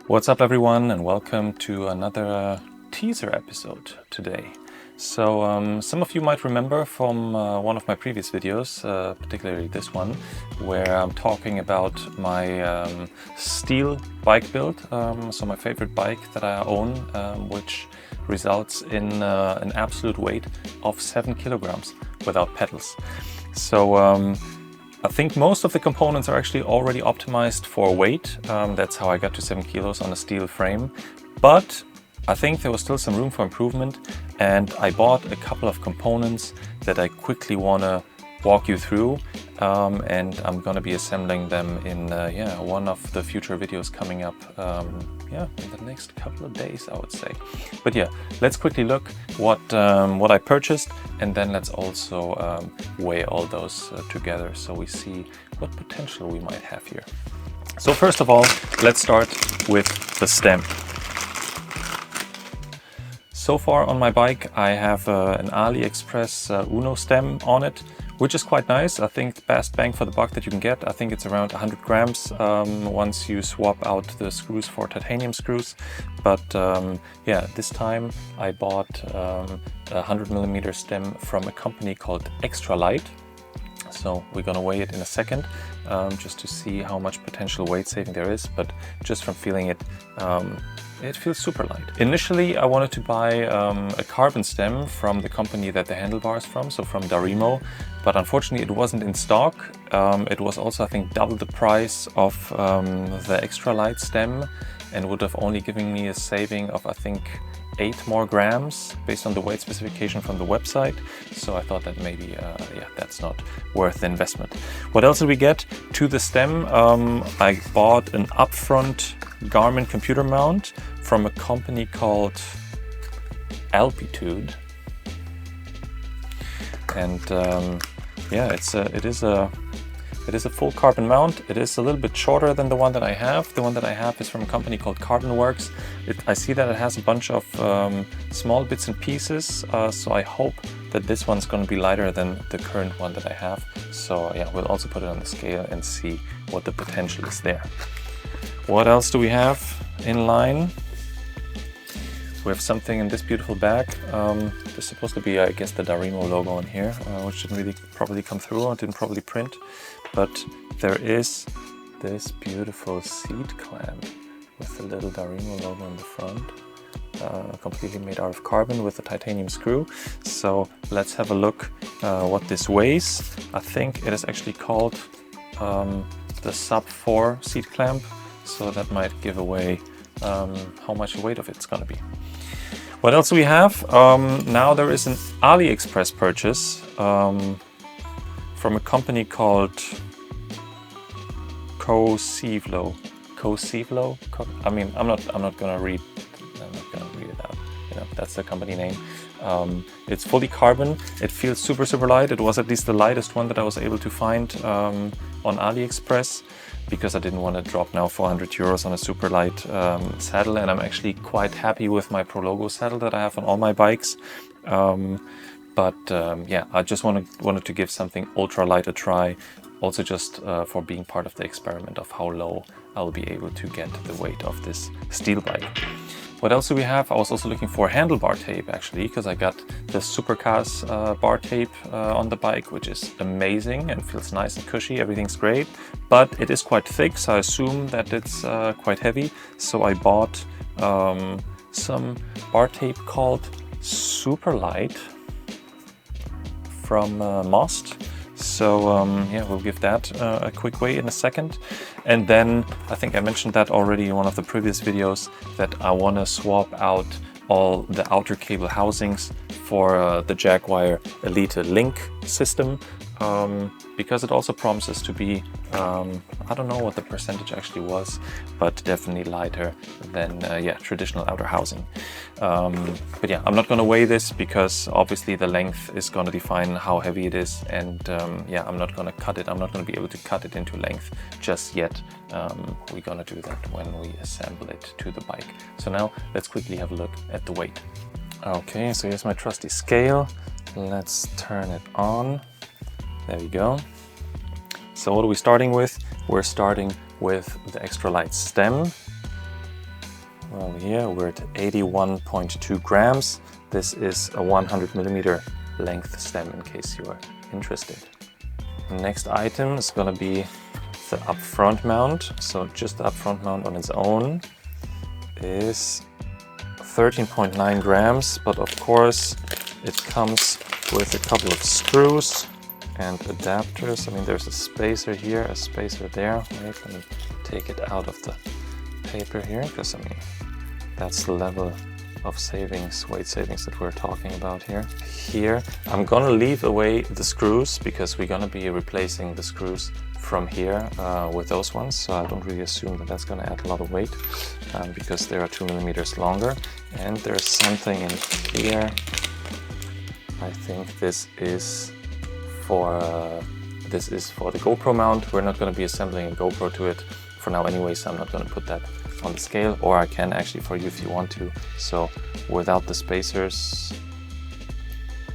What's up everyone, and welcome to another teaser episode today. So some of you might remember from one of my previous videos, particularly this one, where I'm talking about my steel bike build, so my favorite bike that I own, which results in an absolute weight of 7 kilograms without pedals. So I think most of the components are actually already optimized for weight. That's how I got to 7 kilos on a steel frame. But I think there was still some room for improvement, and I bought a couple of components that I quickly want to walk you through, and I'm going to be assembling them in one of the future videos coming up in the next couple of days, I would say. But yeah, let's quickly look what I purchased, and then let's also weigh all those together so we see what potential we might have here. So first of all, let's start with the stem. So far on my bike I have an AliExpress Uno stem on it, which is quite nice. I think the best bang for the buck that you can get. I think it's around 100 grams once you swap out the screws for titanium screws. But yeah, this time I bought a 100mm stem from a company called Extralite. So we're gonna weigh it in a second, just to see how much potential weight saving there is. But just from feeling it, it feels super light. Initially, I wanted to buy a carbon stem from the company that the handlebar is from, so from Darimo, but unfortunately it wasn't in stock. It was also, I think, double the price of the Extralite stem, and would have only given me a saving of, I think, 8 more grams based on the weight specification from the website. So I thought that maybe, that's not worth the investment. What else did we get to the stem? I bought an upfront Garmin computer mount from a company called Altitude, and it is a full carbon mount. It is a little bit shorter than the one that I have. The one that I have is from a company called Carbon Works. I see that it has a bunch of small bits and pieces, so I hope that this one's going to be lighter than the current one that I have. So yeah, we'll also put it on the scale and see what the potential is there. What else do we have in line? We have something in this beautiful bag. There's supposed to be, I guess, the Darimo logo on here, which didn't really probably come through, or didn't probably print. But there is this beautiful seat clamp with the little Darimo logo on the front, completely made out of carbon with a titanium screw. So let's have a look what this weighs. I think it is actually called the Sub 4 seat clamp. So that might give away how much weight of it's gonna be. What else do we have? Now there is an AliExpress purchase from a company called Kocevlo. Kocevlo? I'm not gonna read it out. You know, that's the company name. It's fully carbon. It feels super light. It was at least the lightest one that I was able to find on AliExpress, because I didn't want to drop now 400 euros on a Superlite saddle, and I'm actually quite happy with my Pro Logo saddle that I have on all my bikes. Yeah, I just wanted to give something ultra light a try, also just for being part of the experiment of how low I'll be able to get the weight of this steel bike. What else do we have? I was also looking for handlebar tape, actually, because I got the Supercars bar tape on the bike, which is amazing and feels nice and cushy. Everything's great, but it is quite thick, so I assume that it's quite heavy. So I bought some bar tape called Superlite from Most. So yeah, we'll give that a quick weigh in a second. And then I think I mentioned that already in one of the previous videos, that I want to swap out all the outer cable housings for the Jaguar Elite Link system, because it also promises to be, I don't know what the percentage actually was, but definitely lighter than traditional outer housing. But yeah, I'm not going to weigh this because obviously the length is going to define how heavy it is, and yeah, I'm not going to cut it. I'm not going to be able to cut it into length just yet. We're going to do that when we assemble it to the bike. So now let's quickly have a look at the weight. Okay, so here's my trusty scale. Let's turn it on. There we go. So what are we starting with? We're starting with the Extralite Stem. Well, here we're at 81.2 grams. This is a 100 millimeter length stem in case you are interested. The next item is going to be the up front mount. So just the up front mount on its own is 13.9 grams, but of course it comes with a couple of screws and adapters. I mean, there's a spacer here, a spacer there. Wait, let me take it out of the paper here, because I mean, that's the level of savings, weight savings that we're talking about here. Here, I'm gonna leave away the screws because we're gonna be replacing the screws from here with those ones. So I don't really assume that that's gonna add a lot of weight because they are 2 millimeters longer. And there's something in here. I think this is for the GoPro mount. We're not gonna be assembling a GoPro to it for now anyway, so I'm not gonna put that on the scale, or I can actually for you if you want to. So without the spacers,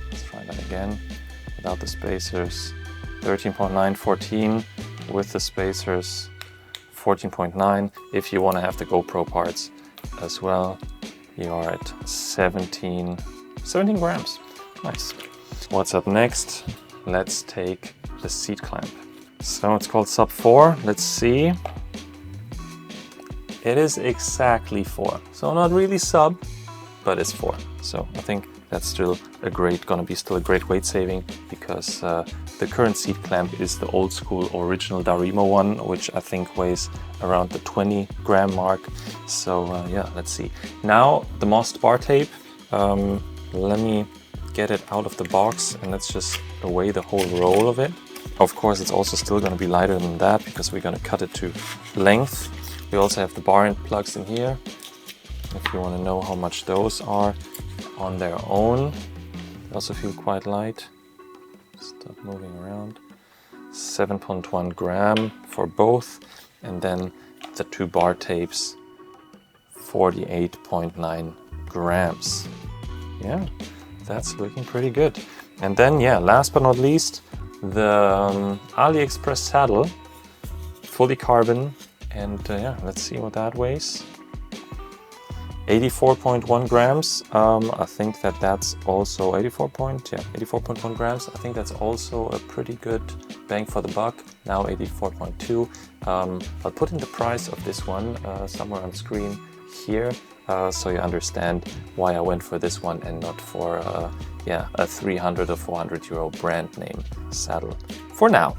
let's try that again. Without the spacers, 13.9, 14. With the spacers, 14.9. If you want to have the GoPro parts as well, you are at 17 grams. Nice. What's up next? Let's take the seat clamp. So it's called Sub 4. Let's see. It is exactly 4. So not really sub, but it's 4. So I think that's still gonna be a great weight saving, because the current seat clamp is the old school original Darimo one, which I think weighs around the 20 gram mark. So yeah, let's see. Now the mossed bar tape, let me get it out of the box and let's just weigh the whole roll of it. Of course, it's also still gonna be lighter than that because we're gonna cut it to length. We also have the bar end plugs in here, if you want to know how much those are on their own. They also feel quite light. Stop moving around. 7.1 gram for both, and then the 2 bar tapes, 48.9 grams. Yeah, that's looking pretty good. And then, yeah, last but not least, the AliExpress saddle, fully carbon. And yeah, let's see what that weighs. 84.1 grams. I think that's also 84.1 grams. I think that's also a pretty good bang for the buck. Now 84.2. I'll put in the price of this one somewhere on screen here, so you understand why I went for this one and not for a 300 or 400 euro brand name saddle for now.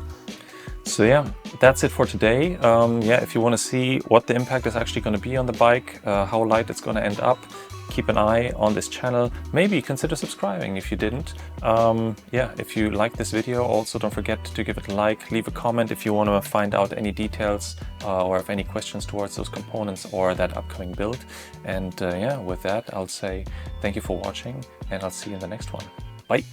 So yeah, that's it for today. Yeah, if you want to see what the impact is actually going to be on the bike, how light it's going to end up, keep an eye on this channel. Maybe consider subscribing if you didn't. Yeah, if you like this video, also don't forget to give it a like, leave a comment if you want to find out any details or have any questions towards those components or that upcoming build. And yeah, with that, I'll say thank you for watching and I'll see you in the next one. Bye.